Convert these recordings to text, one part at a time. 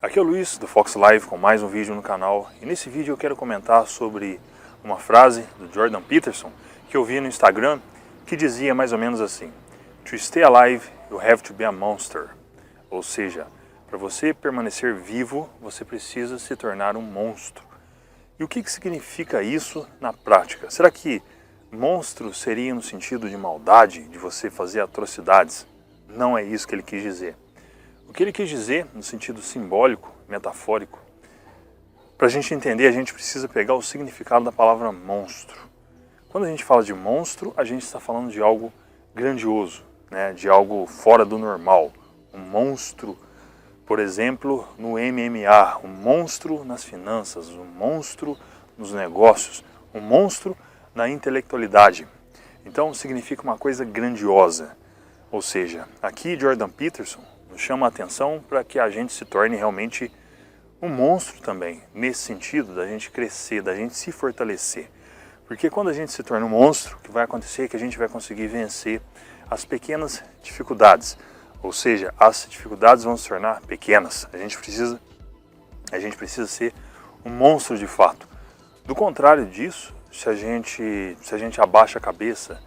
Aqui é o Luiz do Fox Live com mais um vídeo no canal e nesse vídeo eu quero comentar sobre uma frase do Jordan Peterson que eu vi no Instagram que dizia mais ou menos assim: To stay alive, you have to be a monster. Ou seja, para você permanecer vivo, você precisa se tornar um monstro. E o que significa isso na prática? Será que monstro seria no sentido de maldade, de você fazer atrocidades? Não é isso que ele quis dizer. O que ele quis dizer, no sentido simbólico, metafórico, para a gente entender, a gente precisa pegar o significado da palavra monstro. Quando a gente fala de monstro, a gente está falando de algo grandioso, né? De algo fora do normal. Um monstro, por exemplo, no MMA, um monstro nas finanças, um monstro nos negócios, um monstro na intelectualidade. Então significa uma coisa grandiosa. Ou seja, aqui Jordan Peterson nos chama a atenção para que a gente se torne realmente um monstro também, nesse sentido da gente crescer, da gente se fortalecer. Porque quando a gente se torna um monstro, o que vai acontecer é que a gente vai conseguir vencer as pequenas dificuldades. Ou seja, as dificuldades vão se tornar pequenas. A gente precisa ser um monstro de fato. Do contrário disso, se a gente abaixa a cabeça,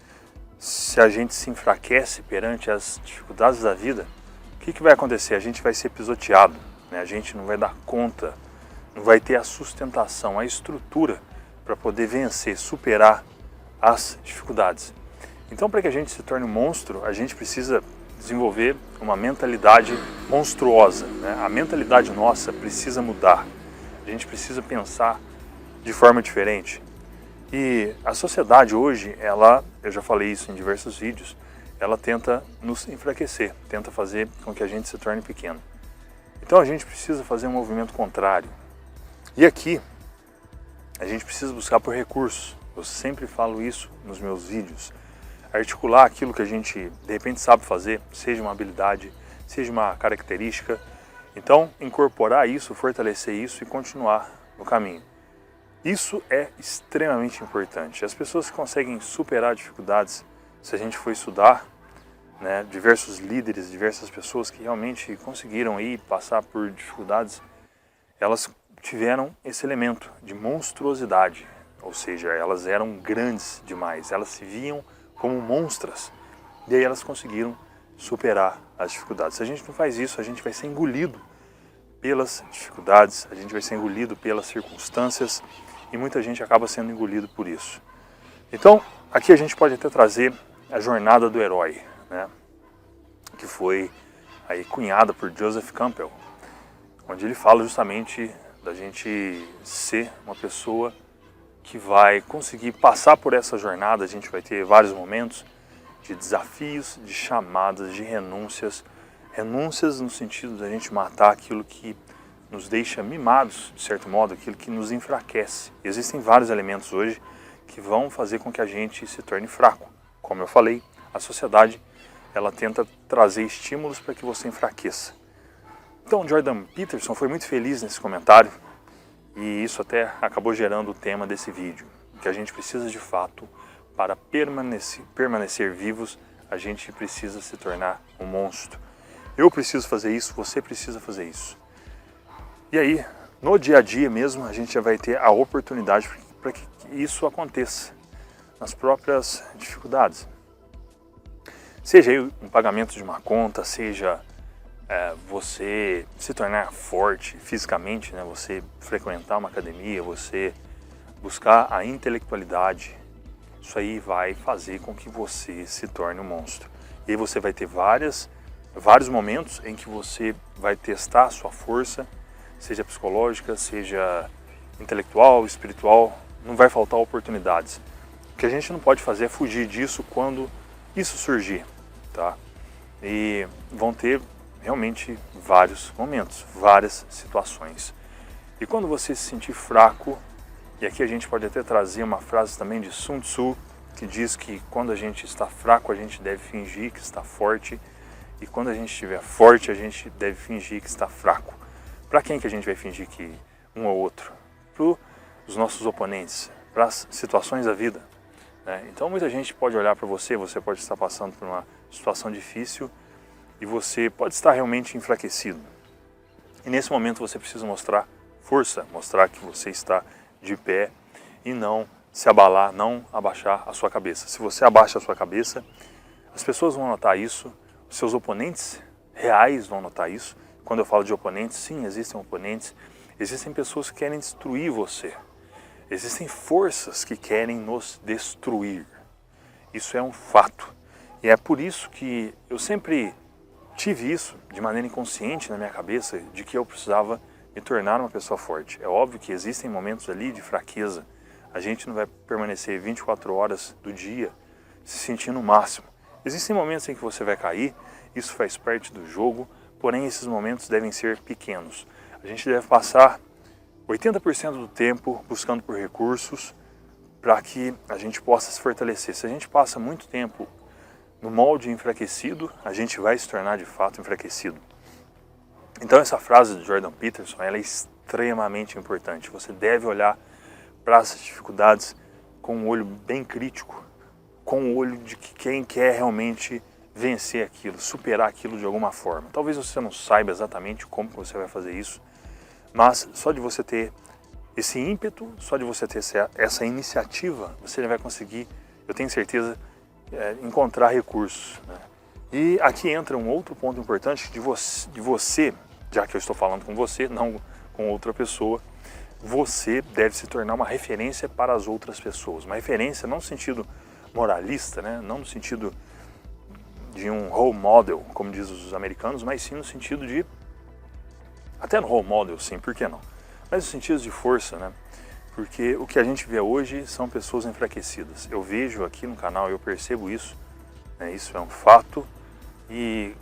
se a gente se enfraquece perante as dificuldades da vida, o que vai acontecer? A gente vai ser pisoteado, né? A gente não vai dar conta, não vai ter a sustentação, a estrutura para poder vencer, superar as dificuldades. Então, para que a gente se torne um monstro, a gente precisa desenvolver uma mentalidade monstruosa, né? A mentalidade nossa precisa mudar, a gente precisa pensar de forma diferente. E a sociedade hoje, eu já falei isso em diversos vídeos, ela tenta nos enfraquecer, tenta fazer com que a gente se torne pequeno. Então a gente precisa fazer um movimento contrário. E aqui, a gente precisa buscar por recursos. Eu sempre falo isso nos meus vídeos. Articular aquilo que a gente, de repente, sabe fazer, seja uma habilidade, seja uma característica. Então, incorporar isso, fortalecer isso e continuar no caminho. Isso é extremamente importante. As pessoas que conseguem superar dificuldades, se a gente for estudar, né, diversos líderes, diversas pessoas que realmente conseguiram passar por dificuldades, elas tiveram esse elemento de monstruosidade, ou seja, elas eram grandes demais, elas se viam como monstras, e aí elas conseguiram superar as dificuldades. Se a gente não faz isso, a gente vai ser engolido pelas dificuldades, a gente vai ser engolido pelas circunstâncias, e muita gente acaba sendo engolido por isso. Então, aqui a gente pode até trazer a jornada do herói, né, que foi aí cunhada por Joseph Campbell, onde ele fala justamente da gente ser uma pessoa que vai conseguir passar por essa jornada. A gente vai ter vários momentos de desafios, de chamadas, de renúncias no sentido da gente matar aquilo que nos deixa mimados, de certo modo, aquilo que nos enfraquece. Existem vários elementos hoje que vão fazer com que a gente se torne fraco. Como eu falei, a sociedade ela tenta trazer estímulos para que você enfraqueça. Então, Jordan Peterson foi muito feliz nesse comentário e isso até acabou gerando o tema desse vídeo, que a gente precisa de fato, para permanecer vivos, a gente precisa se tornar um monstro. Eu preciso fazer isso, você precisa fazer isso. E aí, no dia a dia mesmo, a gente já vai ter a oportunidade para que isso aconteça, nas próprias dificuldades. Seja um pagamento de uma conta, seja você se tornar forte fisicamente, né? Você frequentar uma academia, você buscar a intelectualidade, isso aí vai fazer com que você se torne um monstro. E aí você vai ter vários momentos em que você vai testar a sua força, seja psicológica, seja intelectual, espiritual, não vai faltar oportunidades. O que a gente não pode fazer é fugir disso quando isso surgir, tá? E vão ter realmente vários momentos, várias situações. E quando você se sentir fraco, e aqui a gente pode até trazer uma frase também de Sun Tzu, que diz que quando a gente está fraco, a gente deve fingir que está forte, e quando a gente estiver forte, a gente deve fingir que está fraco. Para quem que a gente vai fingir que um ou outro? Para os nossos oponentes, para as situações da vida, né? Então muita gente pode olhar para você pode estar passando por uma situação difícil e você pode estar realmente enfraquecido. E nesse momento você precisa mostrar força, mostrar que você está de pé e não se abalar, não abaixar a sua cabeça. Se você abaixa a sua cabeça, as pessoas vão notar isso, os seus oponentes reais vão notar isso. Quando eu falo de oponentes, sim, existem oponentes, existem pessoas que querem destruir você. Existem forças que querem nos destruir. Isso é um fato. E é por isso que eu sempre tive isso de maneira inconsciente na minha cabeça, de que eu precisava me tornar uma pessoa forte. É óbvio que existem momentos ali de fraqueza. A gente não vai permanecer 24 horas do dia se sentindo o máximo. Existem momentos em que você vai cair, isso faz parte do jogo, porém esses momentos devem ser pequenos. A gente deve passar 80% do tempo buscando por recursos para que a gente possa se fortalecer. Se a gente passa muito tempo no molde enfraquecido, a gente vai se tornar de fato enfraquecido. Então essa frase do Jordan Peterson, ela é extremamente importante. Você deve olhar para essas dificuldades com um olho bem crítico, com o olho de quem quer realmente vencer aquilo, superar aquilo de alguma forma. Talvez você não saiba exatamente como você vai fazer isso, mas só de você ter esse ímpeto, só de você ter essa iniciativa, você vai conseguir, eu tenho certeza, encontrar recursos, né? E aqui entra um outro ponto importante de você, já que eu estou falando com você, não com outra pessoa, você deve se tornar uma referência para as outras pessoas. Uma referência não no sentido moralista, né? Não no sentido de um role model, como dizem os americanos, mas sim no sentido de, até no role model sim, por que não? Mas no sentido de força, né? Porque o que a gente vê hoje são pessoas enfraquecidas. Eu vejo aqui no canal, eu percebo isso, né? Isso é um fato. E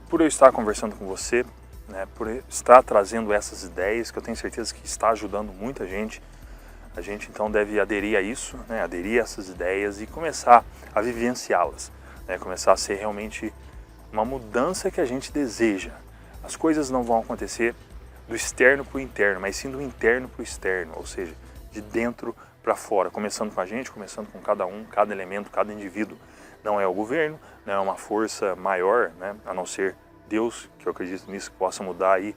por eu estar conversando com você, né, por estar trazendo essas ideias, que eu tenho certeza que está ajudando muita gente, a gente então deve aderir a isso, né, aderir a essas ideias e começar a vivenciá-las, né, começar a ser realmente uma mudança que a gente deseja. As coisas não vão acontecer do externo para o interno, mas sim do interno para o externo, ou seja, de dentro para fora, começando com a gente, começando com cada um, cada elemento, cada indivíduo. Não é o governo, não é uma força maior, né, a não ser Deus, que eu acredito nisso, que possa mudar aí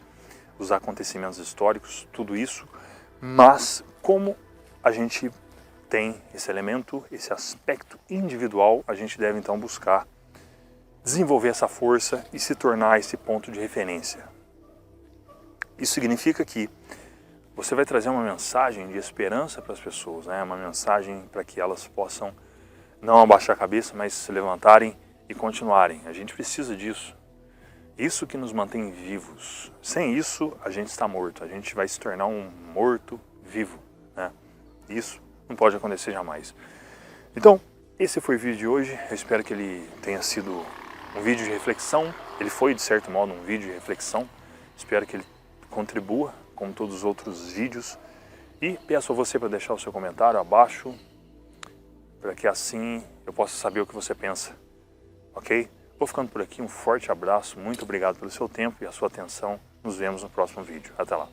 os acontecimentos históricos, tudo isso, mas como a gente tem esse elemento, esse aspecto individual, a gente deve então buscar desenvolver essa força e se tornar esse ponto de referência. Isso significa que você vai trazer uma mensagem de esperança para as pessoas, né? Uma mensagem para que elas possam não abaixar a cabeça, mas se levantarem e continuarem. A gente precisa disso. Isso que nos mantém vivos. Sem isso, a gente está morto. A gente vai se tornar um morto vivo, né? Isso não pode acontecer jamais. Então, esse foi o vídeo de hoje. Eu espero que ele tenha sido um vídeo de reflexão. Ele foi, de certo modo, um vídeo de reflexão. Espero que ele contribua, como todos os outros vídeos. E peço a você para deixar o seu comentário abaixo, para que assim eu possa saber o que você pensa, ok? Vou ficando por aqui, um forte abraço, muito obrigado pelo seu tempo e a sua atenção. Nos vemos no próximo vídeo. Até lá.